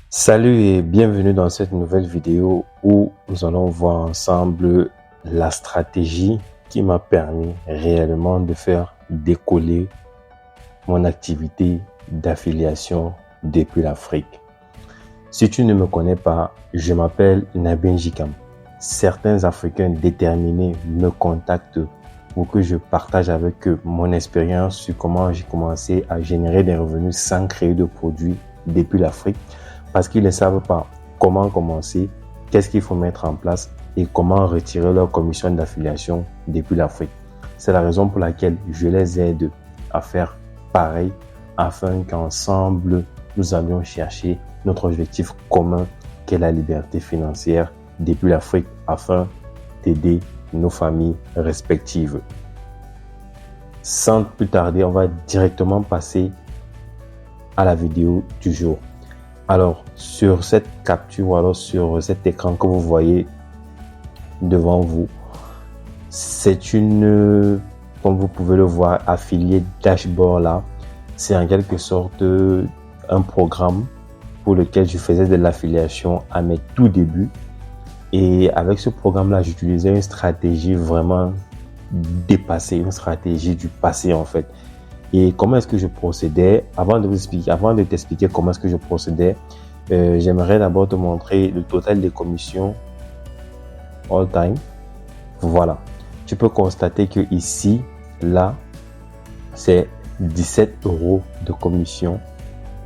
Salut et bienvenue dans cette nouvelle vidéo où nous allons voir ensemble la stratégie qui m'a permis réellement de faire décoller mon activité d'affiliation depuis l'Afrique. Si tu ne me connais pas, je m'appelle Nabin Jikam. Certains Africains déterminés me contactent pour que je partage avec eux mon expérience sur comment j'ai commencé à générer des revenus sans créer de produits depuis l'Afrique. Parce qu'ils ne savent pas comment commencer, qu'est-ce qu'il faut mettre en place et comment retirer leur commission d'affiliation depuis l'Afrique. C'est la raison pour laquelle je les aide à faire pareil afin qu'ensemble, nous allions chercher notre objectif commun qu'est la liberté financière depuis l'Afrique afin d'aider nos familles respectives. Sans plus tarder, on va directement passer à la vidéo du jour. Alors, sur cette capture ou alors sur cet écran que vous voyez devant vous, c'est une, comme vous pouvez le voir, affilié dashboard là. C'est en quelque sorte un programme pour lequel je faisais de l'affiliation à mes tout débuts. Et avec ce programme-là, j'utilisais une stratégie vraiment dépassée, une stratégie du passé en fait. Et comment est-ce que je procédais? Avant de t'expliquer comment est-ce que je procédais, j'aimerais d'abord te montrer le total des commissions all time. Voilà. Tu peux constater que ici, là, c'est 17 € de commission.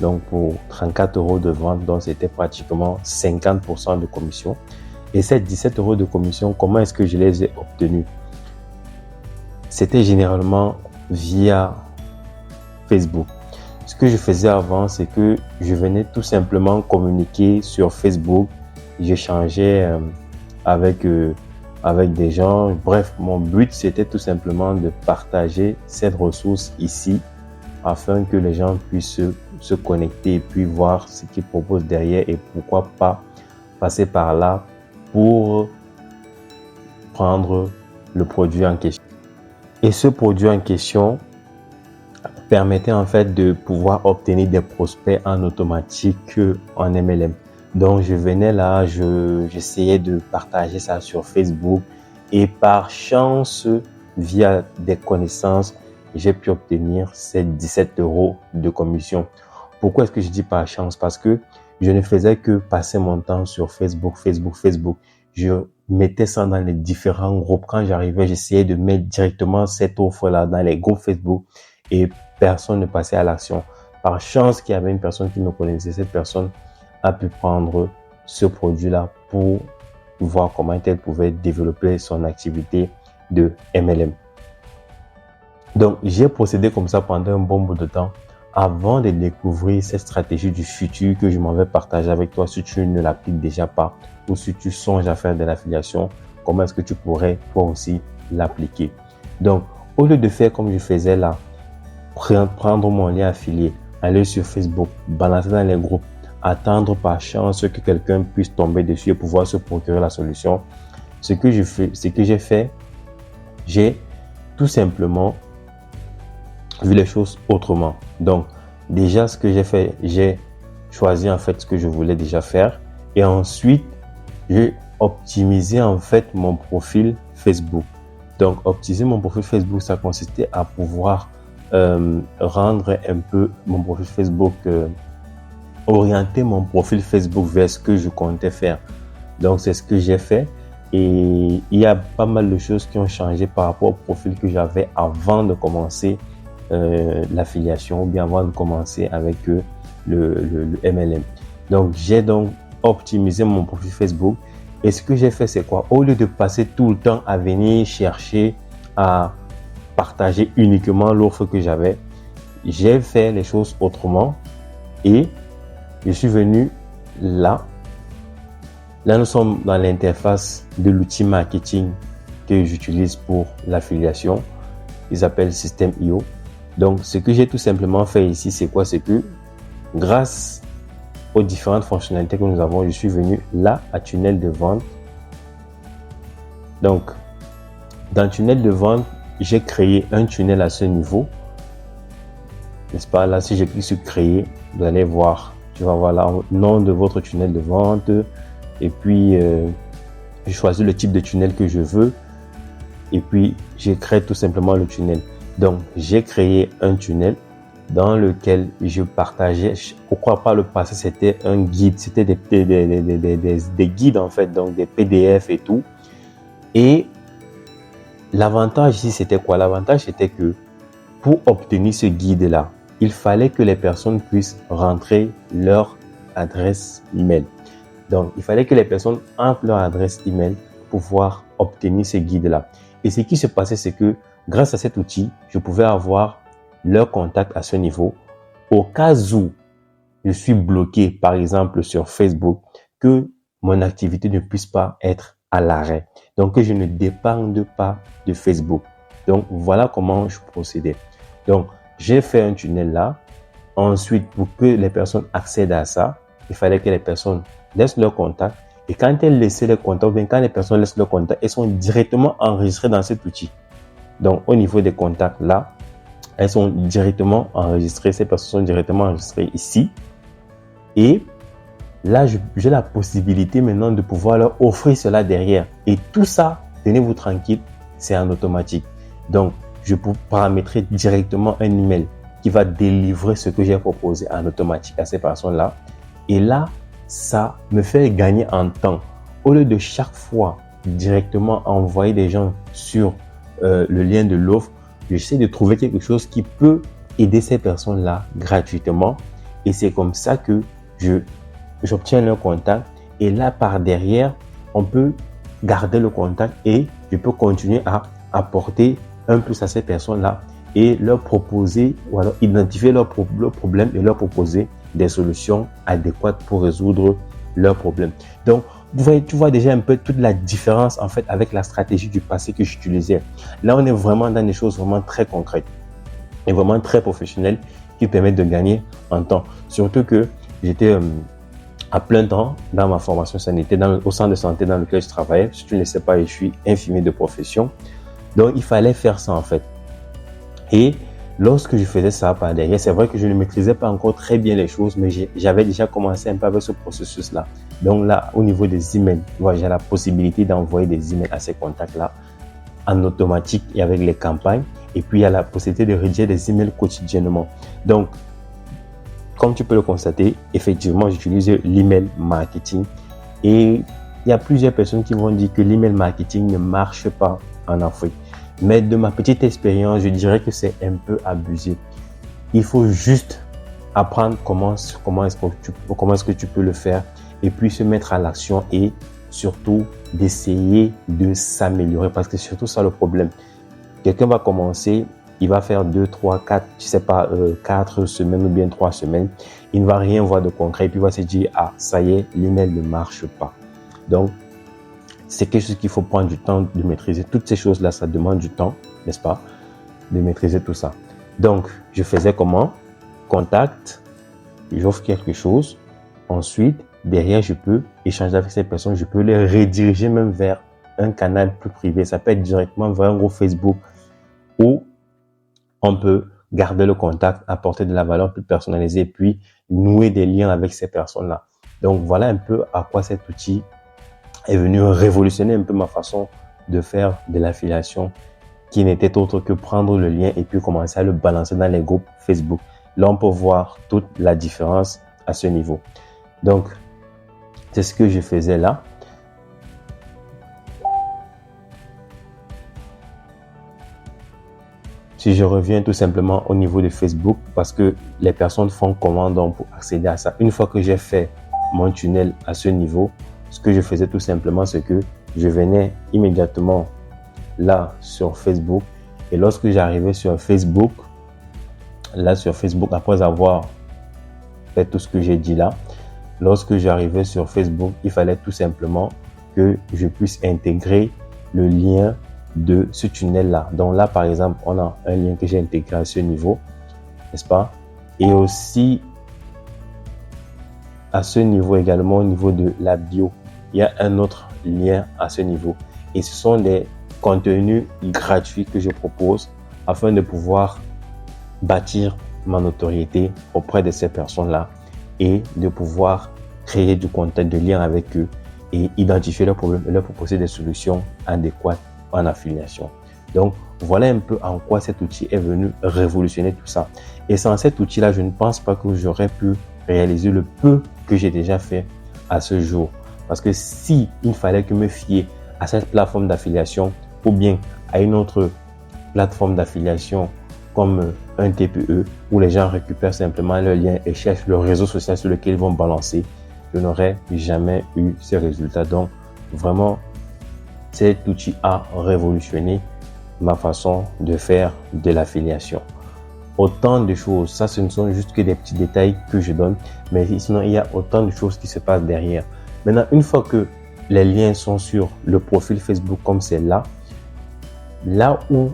Donc pour 34 € de vente, donc c'était pratiquement 50% de commission. Et ces 17 € de commission, comment est-ce que je les ai obtenus? C'était généralement via Facebook. Ce que je faisais avant, c'est que je venais tout simplement communiquer sur Facebook. J'échangeais avec des gens. Bref, mon but, c'était tout simplement de partager cette ressource ici afin que les gens puissent se connecter et puis voir ce qu'ils proposent derrière et pourquoi pas passer par là pour prendre le produit en question. Et ce produit en question permettait en fait de pouvoir obtenir des prospects en automatique en MLM. Donc je venais là, j'essayais de partager ça sur Facebook et par chance, via des connaissances, j'ai pu obtenir ces 17 € de commission. Pourquoi est-ce que je dis par chance? Parce que je ne faisais que passer mon temps sur Facebook. Je mettais ça dans les différents groupes. Quand j'arrivais, j'essayais de mettre directement cette offre-là dans les groupes Facebook et personne ne passait à l'action. Par chance qu'il y avait une personne qui me connaissait, cette personne a pu prendre ce produit-là pour voir comment elle pouvait développer son activité de MLM. Donc, j'ai procédé comme ça pendant un bon bout de temps avant de découvrir cette stratégie du futur que je m'en vais partager avec toi si tu ne l'appliques déjà pas ou si tu songes à faire de l'affiliation, comment est-ce que tu pourrais toi aussi l'appliquer. Donc, au lieu de faire comme je faisais là, prendre mon lien affilié, aller sur Facebook, balancer dans les groupes, attendre par chance que quelqu'un puisse tomber dessus et pouvoir se procurer la solution. Ce que j'ai fait, j'ai tout simplement vu les choses autrement. Donc, déjà, ce que j'ai fait, j'ai choisi en fait ce que je voulais déjà faire et ensuite, j'ai optimisé en fait mon profil Facebook. Donc, optimiser mon profil Facebook, ça consistait à pouvoir rendre un peu mon profil Facebook, orienter mon profil Facebook vers ce que je comptais faire. Donc, c'est ce que j'ai fait et il y a pas mal de choses qui ont changé par rapport au profil que j'avais avant de commencer l'affiliation ou bien avant de commencer avec le MLM. Donc, j'ai donc optimisé mon profil Facebook et ce que j'ai fait, c'est quoi? Au lieu de passer tout le temps à venir chercher à partager uniquement l'offre que j'avais, j'ai fait les choses autrement et je suis venu là. Là, nous sommes dans l'interface de l'outil marketing que j'utilise pour l'affiliation. Ils s'appellent System.io. Donc, ce que j'ai tout simplement fait ici, c'est quoi? C'est que grâce aux différentes fonctionnalités que nous avons, je suis venu là à tunnel de vente. Donc, dans tunnel de vente, j'ai créé un tunnel à ce niveau. N'est-ce pas? Là, si je clique sur créer, vous allez voir Tu vas voir là, nom de votre tunnel de vente. Et puis, je choisis le type de tunnel que je veux. Et puis, je crée tout simplement le tunnel. Donc, j'ai créé un tunnel dans lequel je partageais. Pourquoi par le passé, c'était un guide. C'était des guides, en fait, donc des PDF et tout. Et l'avantage ici, c'était quoi? L'avantage, c'était que pour obtenir ce guide-là, il fallait que les personnes puissent rentrer leur adresse email. Donc, il fallait que les personnes entrent leur adresse email pour pouvoir obtenir ce guide-là. Et ce qui se passait, c'est que grâce à cet outil, je pouvais avoir leur contact à ce niveau. Au cas où je suis bloqué, par exemple, sur Facebook, que mon activité ne puisse pas être à l'arrêt. Donc, que je ne dépende pas de Facebook. Donc, voilà comment je procédais. Donc, j'ai fait un tunnel là. Ensuite, pour que les personnes accèdent à ça, il fallait que les personnes laissent leur contact. Et quand elles laissaient les contacts, ou bien quand les personnes laissent leur contact, elles sont directement enregistrées dans cet outil. Donc, au niveau des contacts là, elles sont directement enregistrées. Ces personnes sont directement enregistrées ici. Et là, j'ai la possibilité maintenant de pouvoir leur offrir cela derrière. Et tout ça, tenez-vous tranquille, c'est en automatique. Donc, je peux paramétrer directement un email qui va délivrer ce que j'ai proposé en automatique à ces personnes-là. Et là, ça me fait gagner en temps. Au lieu de chaque fois directement envoyer des gens sur le lien de l'offre, j'essaie de trouver quelque chose qui peut aider ces personnes-là gratuitement. Et c'est comme ça que j'obtiens leur contact. Et là, par derrière, on peut garder le contact et je peux continuer à apporter un plus à ces personnes-là et leur proposer ou alors identifier leurs problèmes et leur proposer des solutions adéquates pour résoudre leurs problèmes. Donc, tu vois déjà un peu toute la différence en fait avec la stratégie du passé que j'utilisais. Là, on est vraiment dans des choses vraiment très concrètes et vraiment très professionnelles qui permettent de gagner en temps. Surtout que j'étais à plein temps dans ma formation sanitaire, au centre de santé dans lequel je travaillais. Si tu ne le sais pas, je suis infirmier de profession. Donc, il fallait faire ça en fait. Et lorsque je faisais ça par derrière, c'est vrai que je ne maîtrisais pas encore très bien les choses, mais j'avais déjà commencé un peu avec ce processus-là. Donc là, au niveau des emails, j'ai la possibilité d'envoyer des emails à ces contacts-là en automatique et avec les campagnes. Et puis, il y a la possibilité de rédiger des emails quotidiennement. Donc, comme tu peux le constater, effectivement, j'utilise l'email marketing. Et il y a plusieurs personnes qui vont dire que l'email marketing ne marche pas en Afrique. Mais de ma petite expérience, je dirais que c'est un peu abusé. Il faut juste apprendre comment est-ce que tu peux le faire et puis se mettre à l'action et surtout d'essayer de s'améliorer parce que c'est surtout ça le problème. Quelqu'un va commencer, il va faire 2, 3, 4, je sais pas, 4 semaines ou bien 3 semaines. Il ne va rien voir de concret et puis il va se dire, ah, ça y est, l'email ne marche pas. Donc, c'est quelque chose qu'il faut prendre du temps de maîtriser. Toutes ces choses-là, ça demande du temps, n'est-ce pas, de maîtriser tout ça. Donc, je faisais comment? Contact, j'offre quelque chose. Ensuite, derrière, je peux échanger avec ces personnes. Je peux les rediriger même vers un canal plus privé. Ça peut être directement vers un groupe Facebook où on peut garder le contact, apporter de la valeur plus personnalisée, puis nouer des liens avec ces personnes-là. Donc, voilà un peu à quoi cet outil est venu révolutionner un peu ma façon de faire de l'affiliation qui n'était autre que prendre le lien et puis commencer à le balancer dans les groupes Facebook. Là, on peut voir toute la différence à ce niveau. Donc, c'est ce que je faisais là. Si je reviens tout simplement au niveau de Facebook, parce que les personnes font comment donc pour accéder à ça. Une fois que j'ai fait mon tunnel à ce niveau, ce que je faisais tout simplement, c'est que je venais immédiatement là sur Facebook. Et lorsque j'arrivais sur Facebook, après avoir fait tout ce que j'ai dit là, lorsque j'arrivais sur Facebook, il fallait tout simplement que je puisse intégrer le lien de ce tunnel-là. Donc là, par exemple, on a un lien que j'ai intégré à ce niveau, n'est-ce pas? Et aussi, à ce niveau également, au niveau de la bio, il y a un autre lien à ce niveau. Et ce sont des contenus gratuits que je propose afin de pouvoir bâtir ma notoriété auprès de ces personnes-là et de pouvoir créer du contenu, de lien avec eux et identifier leurs problèmes et leur proposer des solutions adéquates en affiliation. Donc, voilà un peu en quoi cet outil est venu révolutionner tout ça. Et sans cet outil-là, je ne pense pas que j'aurais pu réaliser le peu que j'ai déjà fait à ce jour. Parce que si il fallait que me fier à cette plateforme d'affiliation ou bien à une autre plateforme d'affiliation comme un TPE où les gens récupèrent simplement leur lien et cherchent le réseau social sur lequel ils vont balancer, je n'aurais jamais eu ces résultats. Donc, vraiment, cet outil a révolutionné ma façon de faire de l'affiliation. Autant de choses, ça ce ne sont juste que des petits détails que je donne, mais sinon il y a autant de choses qui se passent derrière. Maintenant, une fois que les liens sont sur le profil Facebook comme c'est là où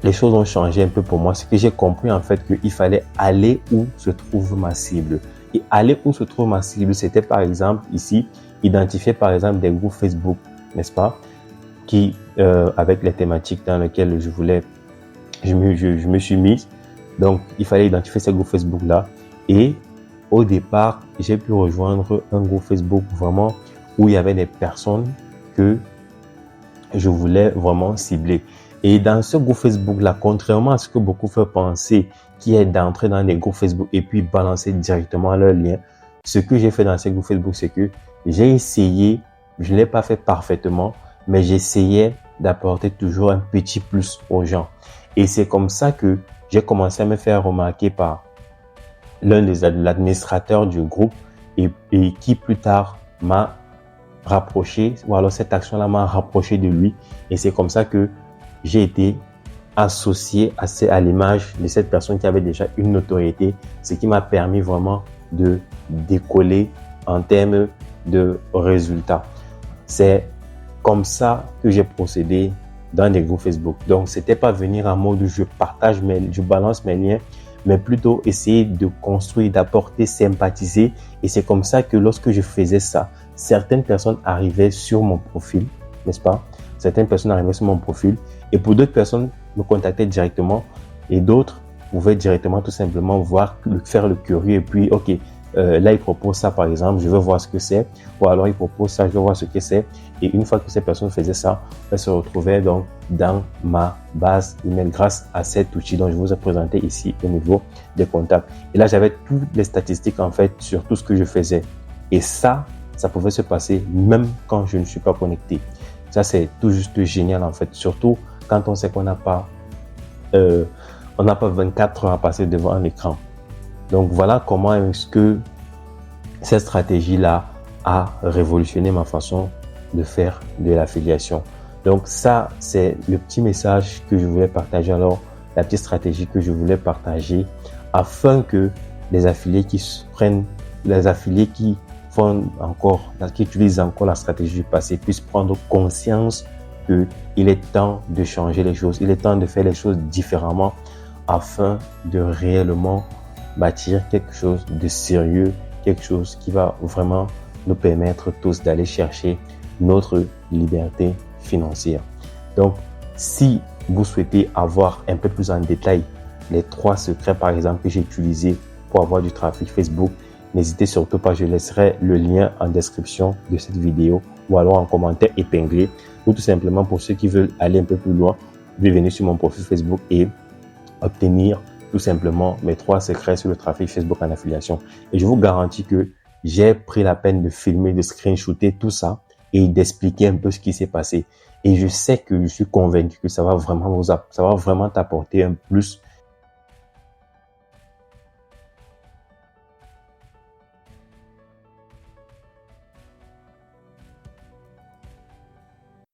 les choses ont changé un peu pour moi, c'est que j'ai compris en fait qu'il fallait aller où se trouve ma cible. Et aller où se trouve ma cible, c'était par exemple ici, identifier par exemple des groupes Facebook, n'est-ce pas, qui avec les thématiques dans lesquelles je me suis mis. Donc, il fallait identifier ces groupes Facebook-là. Et au départ, j'ai pu rejoindre un groupe Facebook vraiment où il y avait des personnes que je voulais vraiment cibler. Et dans ce groupe Facebook-là, contrairement à ce que beaucoup font penser, qui est d'entrer dans des groupes Facebook et puis balancer directement leur lien, ce que j'ai fait dans ces groupes Facebook, c'est que j'ai essayé, je ne l'ai pas fait parfaitement, mais j'essayais d'apporter toujours un petit plus aux gens. Et c'est comme ça que j'ai commencé à me faire remarquer par l'un des administrateurs du groupe et qui plus tard m'a rapproché, ou alors cette action-là m'a rapproché de lui. Et c'est comme ça que j'ai été associé à l'image de cette personne qui avait déjà une notoriété, ce qui m'a permis vraiment de décoller en termes de résultats. C'est comme ça que j'ai procédé dans des groupes Facebook. Donc, c'était pas venir en mode je balance mes liens, mais plutôt essayer de construire, d'apporter, sympathiser. Et c'est comme ça que lorsque je faisais ça, certaines personnes arrivaient sur mon profil, n'est-ce pas? Certaines personnes arrivaient sur mon profil et pour d'autres personnes me contactaient directement et d'autres pouvaient directement tout simplement faire le curieux et puis ok, là il propose ça par exemple, je veux voir ce que c'est, ou alors il propose ça, je veux voir ce que c'est. Et une fois que ces personnes faisaient ça, elles se retrouvaient donc dans ma base email grâce à cet outil dont je vous ai présenté ici au niveau des contacts. Et là j'avais toutes les statistiques en fait sur tout ce que je faisais. Et ça pouvait se passer même quand je ne suis pas connecté. Ça, c'est tout juste génial en fait, surtout quand on sait qu'on n'a pas 24 heures à passer devant un écran. Donc voilà comment est-ce que cette stratégie-là a révolutionné ma façon de faire de l'affiliation. Donc ça, c'est le petit message que je voulais partager, alors la petite stratégie que je voulais partager afin que les affiliés qui utilisent encore la stratégie du passé puissent prendre conscience qu'il est temps de changer les choses, il est temps de faire les choses différemment afin de réellement bâtir quelque chose de sérieux, quelque chose qui va vraiment nous permettre tous d'aller chercher notre liberté financière. Donc, si vous souhaitez avoir un peu plus en détail les 3 secrets par exemple que j'ai utilisés pour avoir du trafic Facebook, n'hésitez surtout pas, je laisserai le lien en description de cette vidéo ou alors en commentaire épinglé, ou tout simplement pour ceux qui veulent aller un peu plus loin, vous pouvez venir sur mon profil Facebook et obtenir tout simplement mes 3 secrets sur le trafic Facebook en affiliation. Et je vous garantis que j'ai pris la peine de filmer, de screenshotter tout ça et d'expliquer un peu ce qui s'est passé. Et je sais que je suis convaincu que ça va vraiment t'apporter un plus